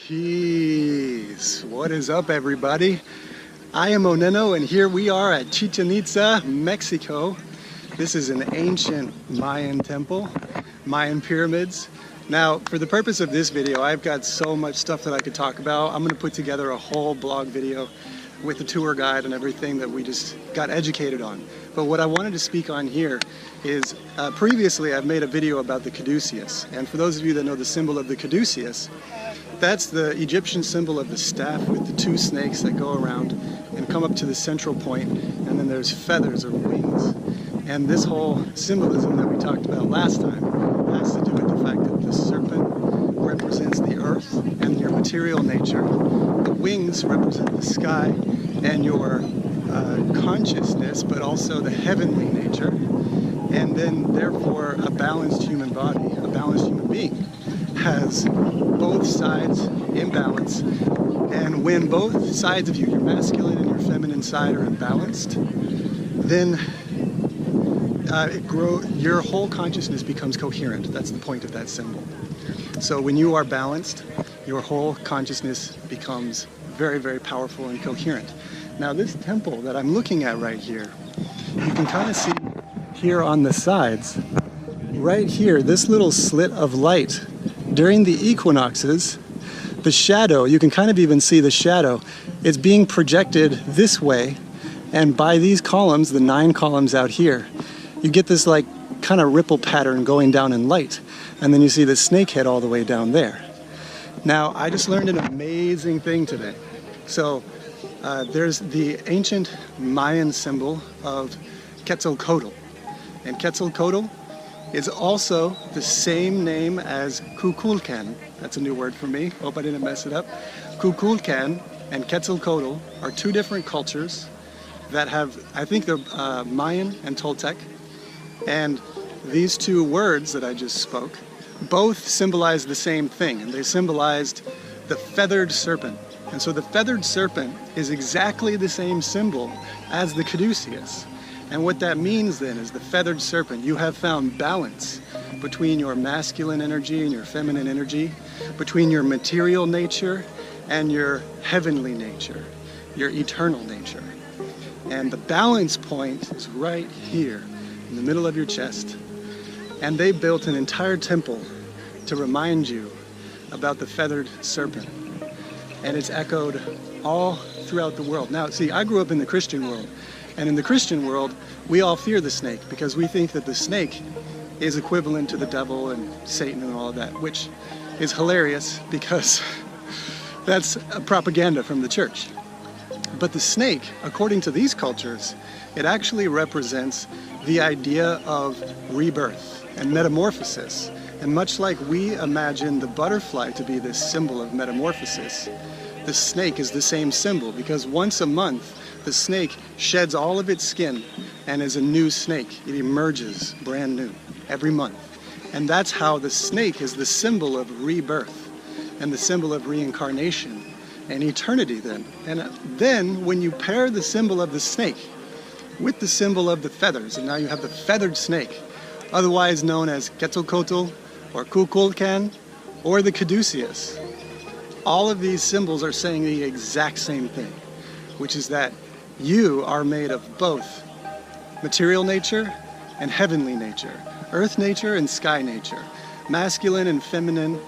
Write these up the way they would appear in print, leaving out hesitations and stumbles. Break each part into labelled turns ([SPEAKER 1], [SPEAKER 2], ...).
[SPEAKER 1] Peace. What is up, everybody? I am OnenO, and here we are at Chichen Itza, Mexico. This is an ancient Mayan temple, Mayan pyramids. Now, for the purpose of this video, I've got so much stuff that I could talk about. I'm going to put together a whole blog video with the tour guide and everything that we just got educated on. But what I wanted to speak on here is, previously I've made a video about the Cadueus. And for those of you that know the symbol of the Cadueus, that's the Egyptian symbol of the staff with the two snakes that go around and come up to the central point, and then there's feathers or wings. And this whole symbolism that we talked about last time has to do with the fact that the serpent represents the earth and your material nature. The wings represent the sky and your consciousness, but also the heavenly nature. And then therefore a balanced human body, a balanced human being, has both sides in balance. And when both sides of you, your masculine and your feminine side, are imbalanced, then your whole consciousness becomes coherent. That's the point of that symbol. So when you are balanced, your whole consciousness becomes very, very powerful and coherent. Now this temple that I'm looking at right here, you can kind of see here on the sides, right here, this little slit of light. During the equinoxes, the shadow, you can kind of even see the shadow, it's being projected this way, and by these columns, the 9 columns out here, you get this like kind of ripple pattern going down in light, and then you see the snake head all the way down there. Now, I just learned an amazing thing today. So, there's the ancient Mayan symbol of Quetzalcoatl, and Quetzalcoatl is also the same name as Kukulkan. That's a new word for me. Hope I didn't mess it up. Kukulkan and Quetzalcoatl are two different cultures that have, I think they're Mayan and Toltec. And these two words that I just spoke both symbolize the same thing. And they symbolized the feathered serpent. And so the feathered serpent is exactly the same symbol as the Cadueus. And what that means then is the feathered serpent, you have found balance between your masculine energy and your feminine energy, between your material nature and your heavenly nature, your eternal nature. And the balance point is right here in the middle of your chest. And they built an entire temple to remind you about the feathered serpent. And it's echoed all throughout the world. Now, see, I grew up in the Christian world. And in the Christian world, we all fear the snake because we think that the snake is equivalent to the devil and Satan and all of that, which is hilarious because that's a propaganda from the church. But the snake, according to these cultures, it actually represents the idea of rebirth and metamorphosis. And much like we imagine the butterfly to be this symbol of metamorphosis, the snake is the same symbol because once a month, the snake sheds all of its skin and is a new snake. It emerges brand new every month. And that's how the snake is the symbol of rebirth and the symbol of reincarnation and eternity then. And then when you pair the symbol of the snake with the symbol of the feathers, and now you have the feathered snake, otherwise known as Quetzalcoatl or Kukulkan or the Cadueus, all of these symbols are saying the exact same thing, which is that you are made of both material nature and heavenly nature, earth nature and sky nature, masculine and feminine,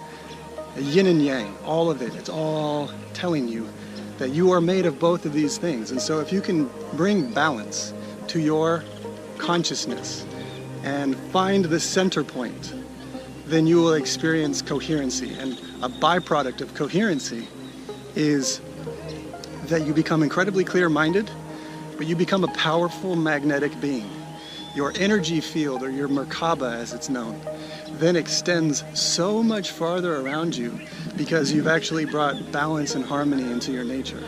[SPEAKER 1] yin and yang, all of it. It's all telling you that you are made of both of these things. And so if you can bring balance to your consciousness and find the center point, then you will experience coherency. And a byproduct of coherency is that you become incredibly clear-minded, but you become a powerful magnetic being. Your energy field, or your Merkaba as it's known, then extends so much farther around you because you've actually brought balance and harmony into your nature.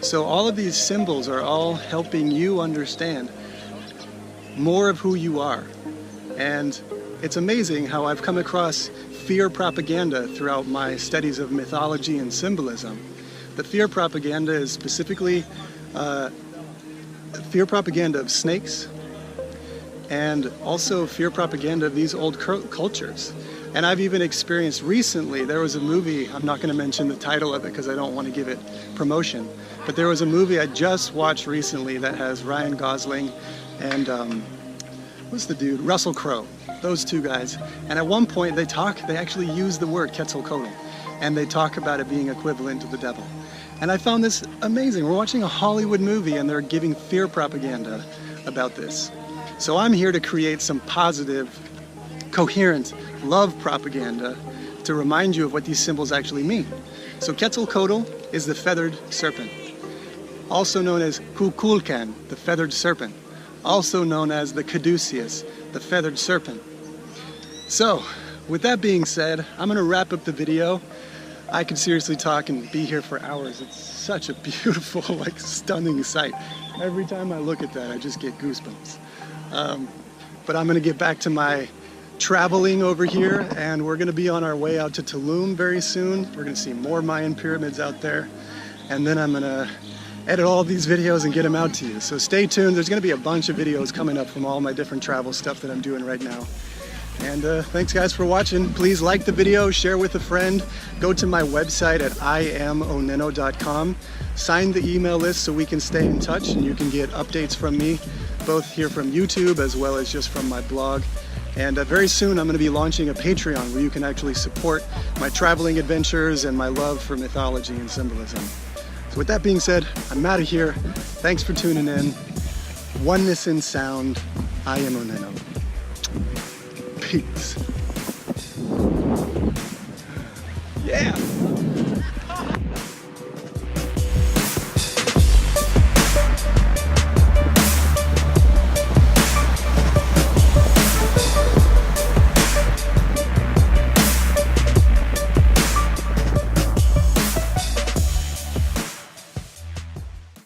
[SPEAKER 1] So all of these symbols are all helping you understand more of who you are. And it's amazing how I've come across fear propaganda throughout my studies of mythology and symbolism. The fear propaganda is specifically fear propaganda of snakes and also fear propaganda of these old cultures. And I've even experienced recently, there was a movie, I'm not going to mention the title of it because I don't want to give it promotion, but there was a movie I just watched recently that has Ryan Gosling and what's the dude? Russell Crowe. Those two guys. And at one point they actually use the word Quetzalcoatl, and they talk about it being equivalent to the devil. And I found this amazing. We're watching a Hollywood movie and they're giving fear propaganda about this. So I'm here to create some positive, coherent love propaganda to remind you of what these symbols actually mean. So Quetzalcoatl is the feathered serpent, also known as Kukulkan, the feathered serpent, also known as the Cadueus, the feathered serpent. So, with that being said, I'm going to wrap up the video. I could seriously talk and be here for hours. It's such a beautiful, like, stunning sight. Every time I look at that, I just get goosebumps. But I'm going to get back to my traveling over here, and we're going to be on our way out to Tulum very soon. We're going to see more Mayan pyramids out there, and then I'm going to edit all these videos and get them out to you. So stay tuned. There's going to be a bunch of videos coming up from all my different travel stuff that I'm doing right now. And thanks guys for watching. Please like the video, share with a friend, go to my website at IamOnenO.com, sign the email list so we can stay in touch and you can get updates from me, both here from YouTube as well as just from my blog. And very soon I'm going to be launching a Patreon where you can actually support my traveling adventures and my love for mythology and symbolism. So with that being said, I'm out of here. Thanks for tuning in. Oneness in sound. I am OnenO. Peace. Yeah.